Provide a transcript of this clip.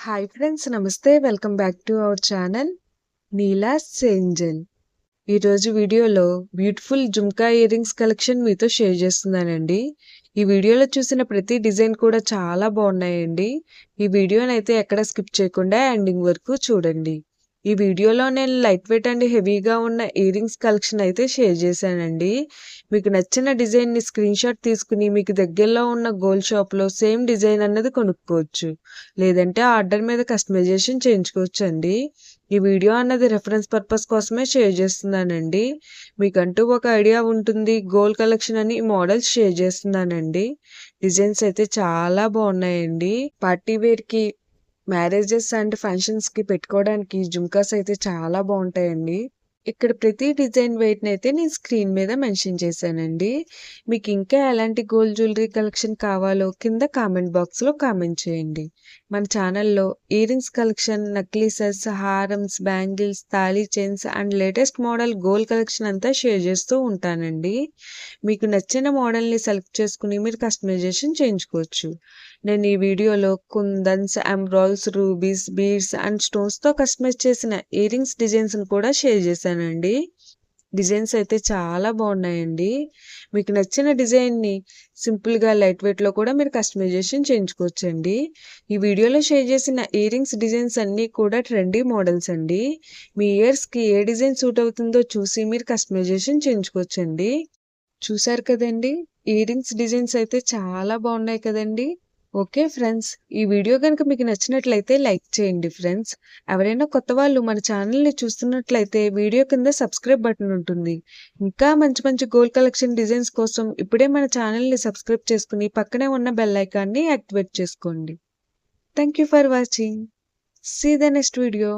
Hi friends, నమస్తే. Welcome back to our channel Neela's Angel. ఈరోజు వీడియోలో beautiful jhumka ear rings collection మీతో షేర్ చేస్తున్నానండి. ఈ వీడియోలో చూసిన ప్రతి డిజైన్ కూడా చాలా బాగున్నాయండి. ఈ వీడియోనైతే ఎక్కడ స్కిప్ చేయకుండా ఎండింగ్ వరకు చూడండి. ఈ వీడియోలో నేను లైట్ వెయిట్ అండ్ హెవీగా ఉన్న ఇయర్ రింగ్స్ కలెక్షన్ అయితే షేర్ చేశానండి. మీకు నచ్చిన డిజైన్ని స్క్రీన్ షాట్ తీసుకుని మీకు దగ్గరలో ఉన్న గోల్డ్ షాప్లో సేమ్ డిజైన్ అన్నది కొనుక్కోవచ్చు. లేదంటే ఆర్డర్ మీద కస్టమైజేషన్ చేయించుకోవచ్చు అండి. ఈ వీడియో అన్నది రెఫరెన్స్ పర్పస్ కోసమే షేర్ చేస్తున్నానండి. మీకంటూ ఒక ఐడియా ఉంటుంది. గోల్డ్ కలెక్షన్ అని మోడల్స్ షేర్ చేస్తున్నానండి. డిజైన్స్ అయితే చాలా బాగున్నాయండి. పార్టీ వేర్కి, మ్యారేజెస్ అండ్ ఫంక్షన్స్కి పెట్టుకోవడానికి జుమ్కాస్ అయితే చాలా బాగుంటాయండి. ఇక్కడ ప్రతి డిజైన్ వెయిట్ని అయితే నేను స్క్రీన్ మీద మెన్షన్ చేశానండి. మీకు ఇంకా ఎలాంటి గోల్డ్ జ్యువెలరీ కలెక్షన్ కావాలో కింద కామెంట్ బాక్స్లో కామెంట్ చేయండి. మన ఛానల్లో ఇయర్ రింగ్స్ కలెక్షన్, నక్లీసెస్, హారమ్స్, బ్యాంగిల్స్, తాళీ chains and latest model gold collection అంతా షేర్ చేస్తూ ఉంటానండి. మీకు నచ్చిన మోడల్ని సెలెక్ట్ చేసుకుని మీరు కస్టమైజేషన్ చేయించుకోవచ్చు. నేను ఈ వీడియోలో కుందన్స్, ఎమరాల్డ్స్, రూబీస్, బీడ్స్ అండ్ స్టోన్స్తో కస్టమైజ్ చేసిన ఇయర్ రింగ్స్ డిజైన్స్ని కూడా షేర్ చేశానండి. డిజైన్స్ అయితే చాలా బాగున్నాయండి. మీకు నచ్చిన డిజైన్ని సింపుల్గా లైట్ వెయిట్లో కూడా మీరు కస్టమైజేషన్ చేయించుకోవచ్చండి. ఈ వీడియోలో షేర్ చేసిన ఇయర్ రింగ్స్ డిజైన్స్ అన్నీ కూడా ట్రెండీ మోడల్స్ అండి. మీ ఇయర్స్కి ఏ డిజైన్ సూట్ అవుతుందో చూసి మీరు కస్టమైజేషన్ చేయించుకోవచ్చండి. చూసారు కదండి, ఇయర్ రింగ్స్ డిజైన్స్ అయితే చాలా బాగున్నాయి కదండి. ఓకే ఫ్రెండ్స్, ఈ వీడియో కనుక మీకు నచ్చినట్లయితే లైక్ చేయండి ఫ్రెండ్స్. ఎవరైనా కొత్త వాళ్ళు మన ఛానల్ని చూస్తున్నట్లయితే వీడియో కింద సబ్స్క్రైబ్ బటన్ ఉంటుంది. ఇంకా మంచి మంచి గోల్డ్ కలెక్షన్ డిజైన్స్ కోసం ఇప్పుడే మన ఛానల్ని సబ్స్క్రైబ్ చేసుకుని పక్కనే ఉన్న బెల్ ఐకాన్ని యాక్టివేట్ చేసుకోండి. Thank you for watching. See the next video.